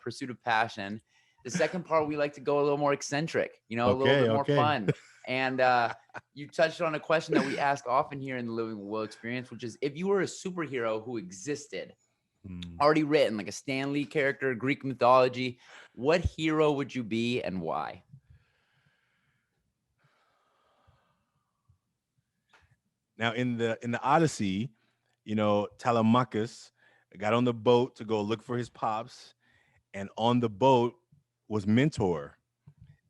pursuit of passion. The second part, we like to go a little more eccentric. A little Okay, bit more okay. fun. And you touched on a question that we ask often here in the Living Will Experience, which is if you were a superhero who existed, Hmm. already written, like a Stan Lee character, Greek mythology, what hero would you be and why? Now in the Odyssey, Telemachus got on the boat to go look for his pops, and on the boat was Mentor,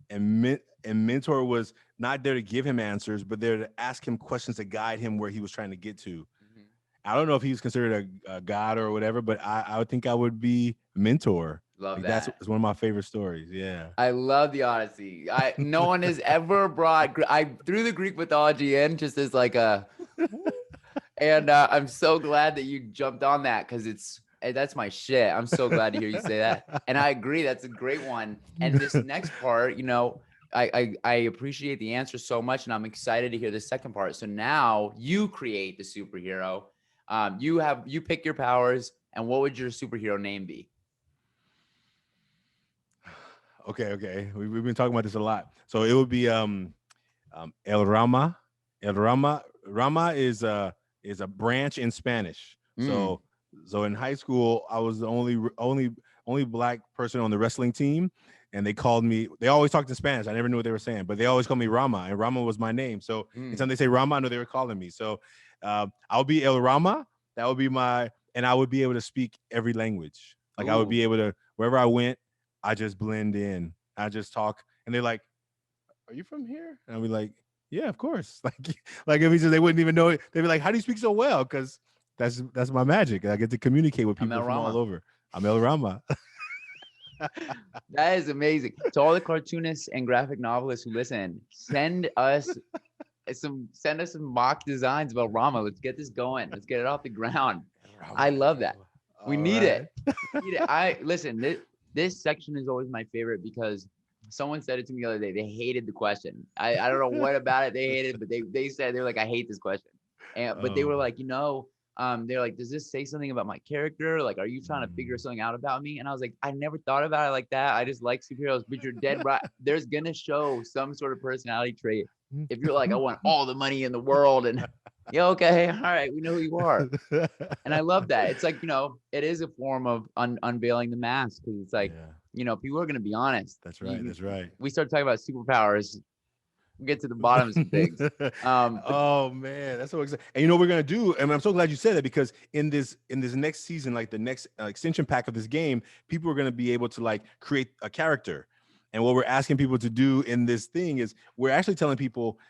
and Mentor was not there to give him answers, but there to ask him questions to guide him where he was trying to get to. Mhm. I don't know if he's considered a god or whatever, but I would think I would be Mentor. Love Like, that's that. it's one of my favorite stories. Yeah. I love the Odyssey. No one has ever brought I threw the Greek mythology in just as like a, and I'm so glad that you jumped on that because that's my shit. I'm so glad to hear you say that, and I agree. That's a great one. And this next part, I appreciate the answer so much, and I'm excited to hear the second part. So now you create the superhero. You pick your powers, and what would your superhero name be? Okay. We've been talking about this a lot. So it would be El Rama. El Rama. Rama is a branch in Spanish. Mm. So in high school, I was the only black person on the wrestling team, and they called me. They always talked in Spanish. I never knew what they were saying, but they always called me Rama, and Rama was my name. So anytime Mm. they say Rama, I know they were calling me. So I'll be El Rama. That would be and I would be able to speak every language. Like, I would Ooh. be able to, wherever I went, I just blend in. I just talk, and they're like, "Are you from here?" And I'll be like, "Yeah, of course." Like if he said they wouldn't even know it, they'd be like, "How do you speak so well?" Because that's my magic. I get to communicate with I'm people El from all Rama. over. I'm El Rama. That is amazing. To all the cartoonists and graphic novelists who listen, send us some mock designs about Rama. Let's get this going. Let's get it off the ground. El Rama, I El love that. Rama. We All need right. it. We need it. I listen. This section is always my favorite because someone said it to me the other day. They hated the question. I don't know what about it they hated, but they said they were like, I hate this question. But they Oh, were like, they're like, does this say something about my character? Like, are you trying to figure something out about me? And I was like, I never thought about it like that. I just like superheroes, but you're dead right. There's gonna show some sort of personality trait. If you're like, I want all the money in the world, and yeah, okay, all right, we know who you are. And I love that. It's like, it is a form of unveiling the mask, because it's like, Yeah, people are gonna be honest. that's right. That's right. We start talking about superpowers, we get to the bottom of some things. But Oh man, that's so exciting! And you know what we're gonna do, and I'm so glad you said that, because in this next season, like the next extension pack of this game, people are gonna be able to like create a character. And what we're asking people to do in this thing is we're actually telling people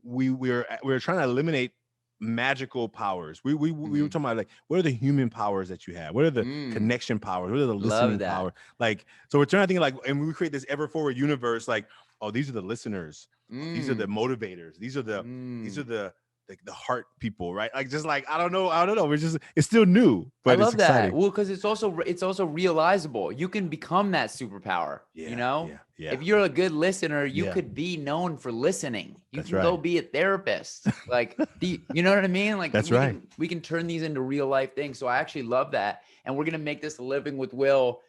we're trying to eliminate magical powers. We were talking about like what are the human powers that you have? What are the connection powers? What are the love listening that. power? Like, so we're trying to think like, and we create this ever forward universe. Like, oh, these are the listeners. These are the motivators. These are the heart people, right? Like, just like I don't know. We're just it's still new, I but it's love that. exciting. Well, because it's also realizable. You can become that superpower. Yeah. If you're a good listener, you Yeah. could be known for listening. You That's can go right. be a therapist. Like you know what I mean? Like That's right. we can turn these into real life things. So I actually love that. And we're gonna make this a Living with Will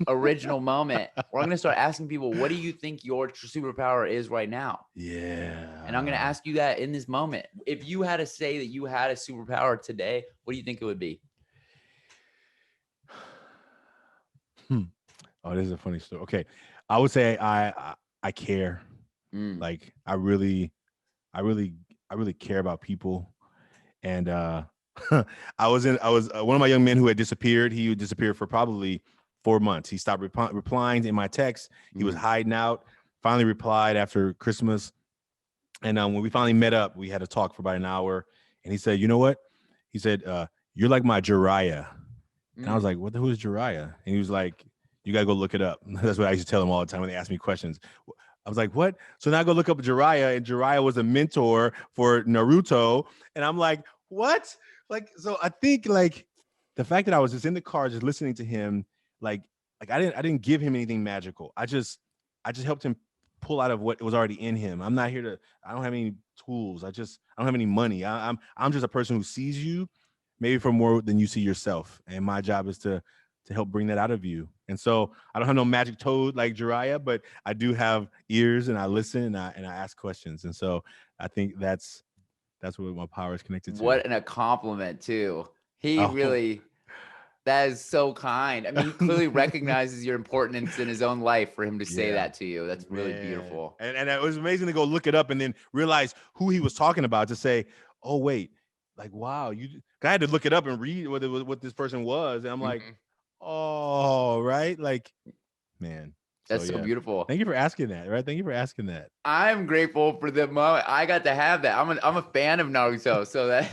original moment. Where I'm gonna start asking people, what do you think your superpower is right now? Yeah. And I'm gonna ask you that in this moment. If you had to say that you had a superpower today, what do you think it would be? Oh, this is a funny story. Okay, I would say I care. Like I really I really care about people. And I was one of my young men who had disappeared. He disappeared for probably 4 months. He stopped replying in my text. He was hiding out. Finally replied after Christmas. And when we finally met up, we had a talk for about an hour. And he said, "You know what?" He said, "You're like my Jiraiya." And I was like, "What the who is Jiraiya?" And he was like, "You gotta go look it up." That's what I used to tell him all the time when they ask me questions. I was like, "What?" So now I go look up Jiraiya, and Jiraiya was a mentor for Naruto. And I'm like, "What?" Like, so I think like the fact that I was just in the car, just listening to him, like, I didn't give him anything magical. I just helped him pull out of what was already in him. I'm not here to. I don't have any tools. I don't have any money. I'm just a person who sees you, maybe for more than you see yourself. And my job is to help bring that out of you. And so I don't have no magic toad like Jiraiya, but I do have ears and I listen and I ask questions. And so I think that's what my power is connected to. What a compliment too. He Oh, really, that is so kind. I mean, he clearly recognizes your importance in his own life for him to say yeah, that to you. That's really man. beautiful. And it was amazing to go look it up and then realize who he was talking about to say, oh wait, like wow, I had to look it up and read what this person was. And I'm like, Mhm. oh, right. Like, man. So That's so yeah. beautiful. Thank you for asking that. Right. Thank you for asking that. I'm grateful for the moment I got to have that. I'm a fan of Naruto, so that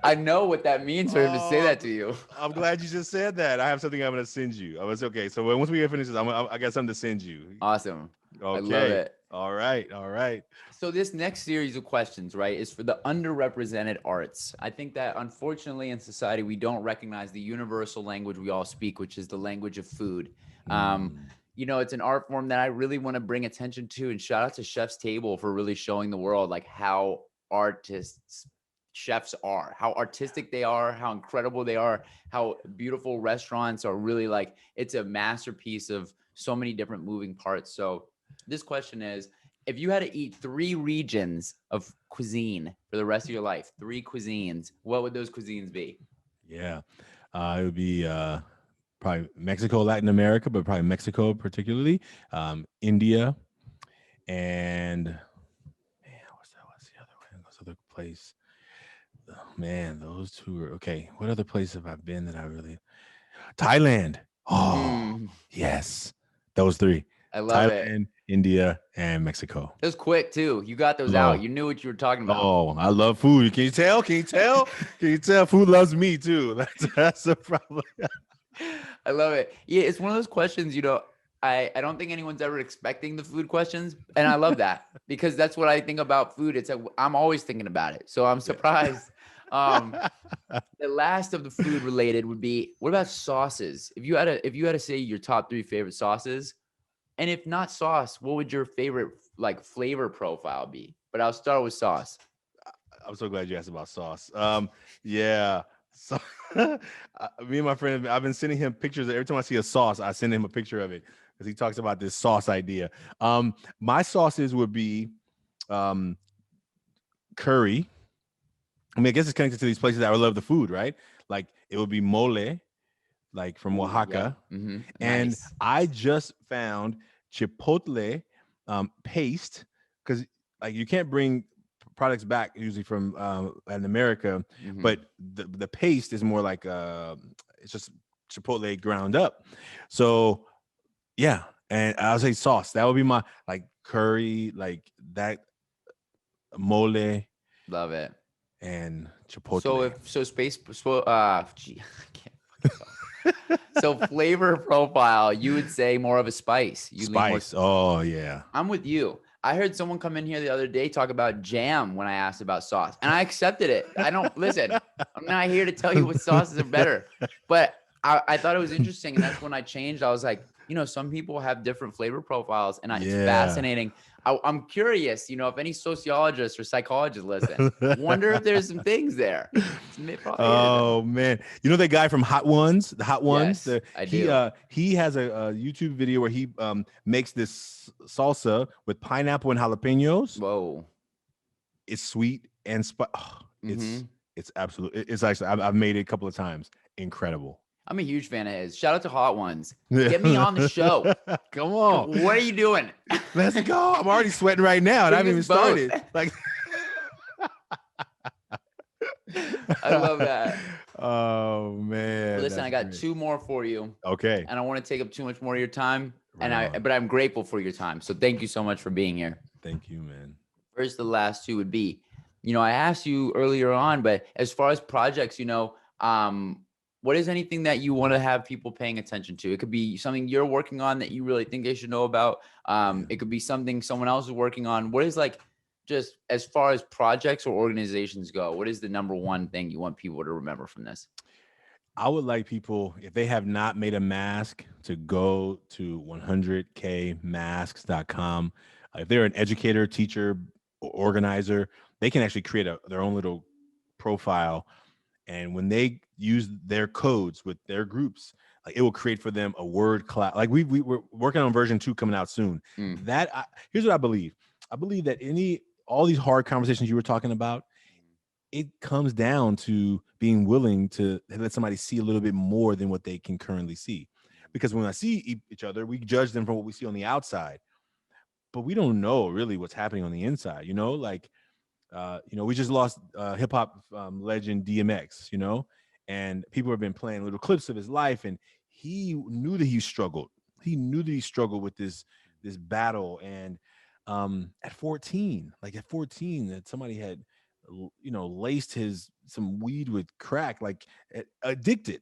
I know what that means for him to say Oh, that to you. I'm glad you just said that. I have something I'm gonna send you. I was okay. So once we get finished, I got something to send you. Awesome. I love Okay. it. All right. All right. So this next series of questions, right, is for the underrepresented arts. I think that unfortunately in society we don't recognize the universal language we all speak, which is the language of food. Um, Mm. it's an art form that I really want to bring attention to, and shout out to Chef's Table for really showing the world like how artists chefs are, how artistic they are, how incredible they are, how beautiful restaurants are really like it's a masterpiece of so many different moving parts. So this question is, if you had to eat 3 regions of cuisine for the rest of your life, 3 cuisines, what would those cuisines be? Yeah. It would be probably Mexico, Latin America, but probably Mexico particularly, India, and man, what's the other one? What's the other place? Oh, man, those two are okay. What other place have I been that I really Thailand? Oh, Mm, yes, those three: I love it. Thailand, India, and Mexico. It was quick too. You got those out. Oh, You knew what you were talking about. oh, I love food. Can you tell? Can you tell? Can you tell? Food loves me too. That's the problem. I love it. Yeah, it's one of those questions, I don't think anyone's ever expecting the food questions. And I love that because that's what I think about food. It's like I'm always thinking about it. So I'm surprised. Um, the last of the food related would be, what about sauces? If you had to say your top 3 favorite sauces, and if not sauce, what would your favorite like flavor profile be? But I'll start with sauce. I'm so glad you asked about sauce. Yeah. So me and my friend, I've been sending him pictures. Every time I see a sauce, I send him a picture of it because he talks about this sauce idea. My sauces would be um, curry. I mean, I guess it's connected to these places that I love the food, right? Like it would be mole, like from Ooh, yeah. Oaxaca, and Nice. I just found chipotle paste because like you can't bring products back usually from Latin America, Hmm. but the paste is more like it's just chipotle ground up. So yeah, and I'll say sauce. That would be my like curry, like that mole Love it. and So chipotle. if so space so gee, I can't fucking talk. So flavor profile, you would say more of a spice. You lean more. Spice. Oh yeah. I'm with you. I heard someone come in here the other day talk about jam when I asked about sauce, and I accepted it. I don't listen. I'm not here to tell you what sauces are better, but I thought it was interesting, and that's when I changed. I was like, some people have different flavor profiles, and it's Yeah. fascinating. I'm curious, if any sociologists or psychologists listen. Wonder if there's some things there. It probably is. Oh man, you know that guy from Hot Ones, the Hot Ones. Yes, The I do. he has a YouTube video where he makes this salsa with pineapple and jalapenos. Whoa. It's sweet and Mm-hmm. it's absolute. It's actually I've made it a couple of times. Incredible. I'm a huge fan of his. Shout out to Hot Ones. Yeah. Get me on the show. Come on, What are you doing? let's go. I'm already sweating right now, and I Bring haven't us even both. started. Like, I love that. oh man, Listen, I that's got great. two more for you, Okay, and I want to take up too much more of your time. right on. But I'm grateful for your time. So thank you so much for being here. Thank you, man. First, the last two would be, I asked you earlier on, but as far as projects, what is anything that you want to have people paying attention to? It could be something you're working on that you really think they should know about. Yeah. It could be something someone else is working on. What is like, just as far as projects or organizations go, what is the number one thing you want people to remember from this? I would like people, if they have not made a mask, to go to 100kmasks.com. If they're an educator, teacher, or organizer, they can actually create their own little profile. And when they use their codes with their groups, like it will create for them a word cloud. Like we're working on version 2 coming out soon. Mm. Here's what I believe. I believe that all these hard conversations you were talking about, it comes down to being willing to let somebody see a little bit more than what they can currently see. Because when I see each other, we judge them from what we see on the outside, but we don't know really what's happening on the inside. Like we just lost hip hop legend DMX. And people have been playing little clips of his life, and he knew that he struggled. He knew that he struggled with this battle, and at 14, that somebody had laced some weed with crack, like addicted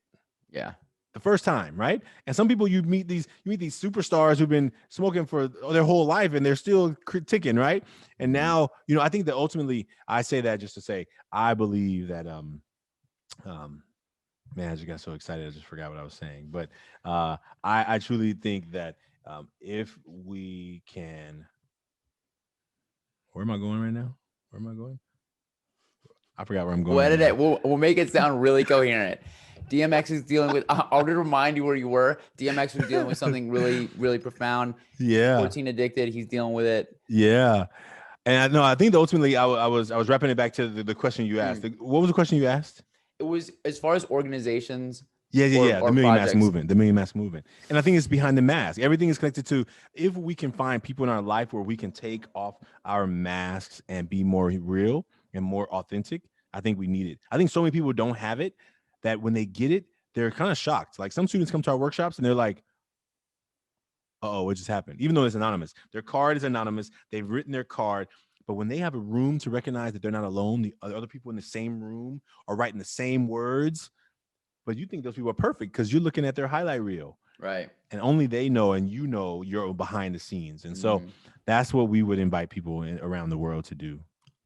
Yeah. the first time, right? And some people you meet these superstars who've been smoking for their whole life and they're still ticking, right? And Mhm. now, I think that ultimately, I say that just to say I believe that um man, I just got so excited I just forgot what I was saying. But I truly think that if we can, where am I going right now? Where am I going? I forgot where I'm going What right did now. it? We'll make it sound really coherent. DMX is dealing with. I'll just remind you where you were. DMX was dealing with something really, really profound. Yeah. 14 addicted. He's dealing with it. Yeah. And I know, I think that ultimately I was wrapping it back to the question you asked. Mm. What was the question you asked? It was as far as organizations Yeah, yeah, or yeah. The or million mask projects. movement, the million mask movement. And I think it's behind the mask. Everything is connected to, if we can find people in our life where we can take off our masks and be more real and more authentic, I think we need it. I think so many people don't have it that when they get it, they're kind of shocked. Like some students come to our workshops and they're like, oh, what just happened? Even though it's anonymous, their card is anonymous. They've written their card. But when they have a room to recognize that they're not alone, the other people in the same room are writing the same words, but you think those people are perfect because you're looking at their highlight reel Right. and only they know, and you're behind the scenes. And so Mhm. that's what we would invite people around the world to do.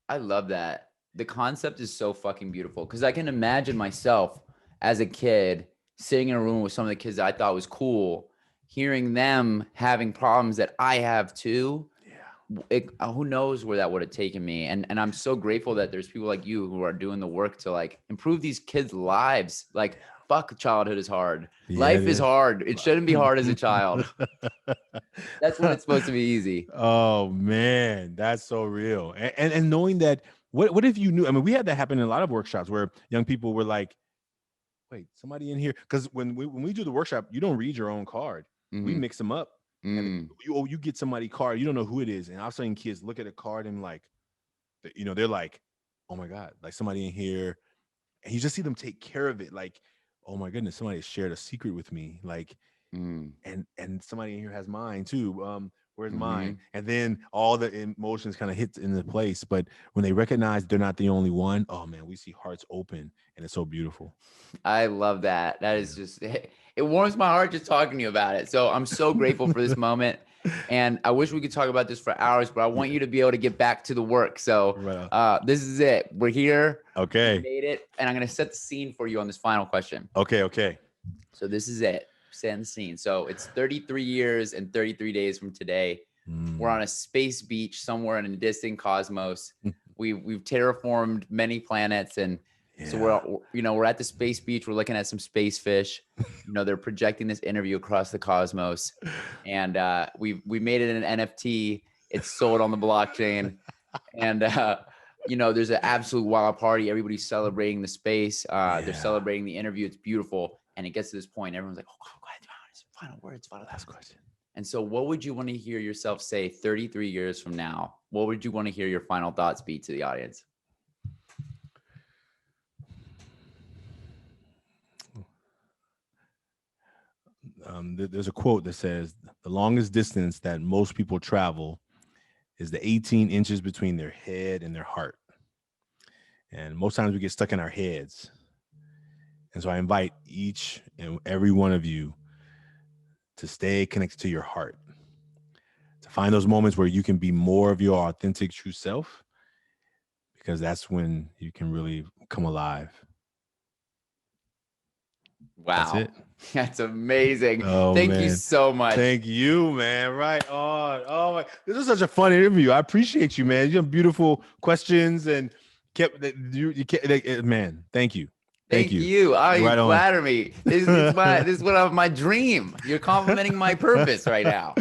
I love that. The concept is so fucking beautiful because I can imagine myself as a kid sitting in a room with some of the kids that I thought was cool, hearing them having problems that I have too. Yeah. who knows where that would have taken me. And I'm so grateful that there's people like you who are doing the work to like improve these kids' lives. Like, fuck, childhood is hard. Yeah, Life it is is. hard. It shouldn't be hard as a child. That's when it's supposed to be easy. Oh man, that's so real. And knowing that, what if you knew? I mean, we had that happen in a lot of workshops where young people were like, "Wait, somebody in here?" Because when we do the workshop, you don't read your own card. We mix them up, and you get somebody card. You don't know who it is, and all of a sudden, kids look at a card and like, they're like, "Oh my god!" Like somebody in here, and you just see them take care of it. Like, "Oh my goodness, somebody shared a secret with me." Like. And somebody in here has mine too. Where's mine? And then all the emotions kind of hit into place. But when they recognize they're not the only one, oh man, we see hearts open, and it's so beautiful. I love that. That is just, it warms my heart just talking to you about it. So I'm so grateful for this moment. And I wish we could talk about this for hours, but I want you to be able to get back to the work. So this is it. We're here. Okay. We made it. And I'm going to set the scene for you on this final question. Okay. So this is it. Set the scene. So it's 33 years and 33 days from today. We're on a space beach somewhere in a distant cosmos. We've terraformed many planets, and so we're at the space beach. We're looking at some space fish. They're projecting this interview across the cosmos, and we made it an NFT. It's sold on the blockchain, and there's an absolute wild party. Everybody's celebrating the space. They're celebrating the interview. It's beautiful, and it gets to this point. Everyone's like, "Oh, final words, final last question." And so what would you want to hear yourself say 33 years from now? What would you want to hear your final thoughts be to the audience? There's a quote that says, "The longest distance that most people travel is the 18 inches between their head and their heart." And most times we get stuck in our heads. And so I invite each and every one of you to stay connected to your heart, to find those moments where you can be more of your authentic, true self, because that's when you can really come alive. Wow. That's it. That's amazing. Oh, Thank man. you so much. Thank you, man. Right on. Oh my, this is such a fun interview. I appreciate you, man. You have beautiful questions and man, thank you. Thank you. Oh, you right flatter me. This is one of my dream. You're complimenting my purpose right now.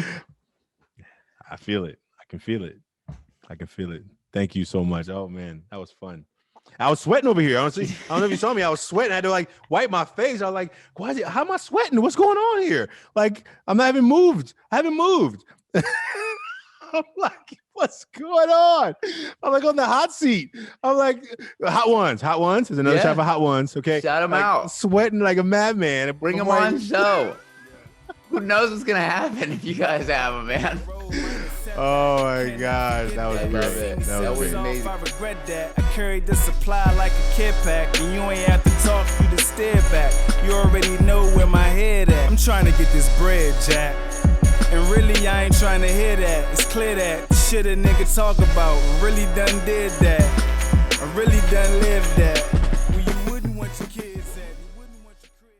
I feel it. I can feel it. Thank you so much. Oh man, that was fun. I was sweating over here. Honestly, I don't know if you saw me. I was sweating. I had to like wipe my face. I was like, "Why is it? How am I sweating? What's going on here?" Like, I haven't moved. I'm like, "What's going on?" I'm like on the hot seat. I'm like, hot ones. There's another type of hot ones. Okay, shout them like, out. Sweating like a madman. Bring them on show. Who knows what's gonna happen if you guys have them, man? Oh my gosh, that was great. That was amazing. I regret that. I carried the supply like a kid pack, and you ain't have to talk, you just stare back. You already know where my head at. I'm trying to get this bread, Jack. And really, I ain't trying to hear that. It's clear that the shit a nigga talk about really done did that. I really done lived that.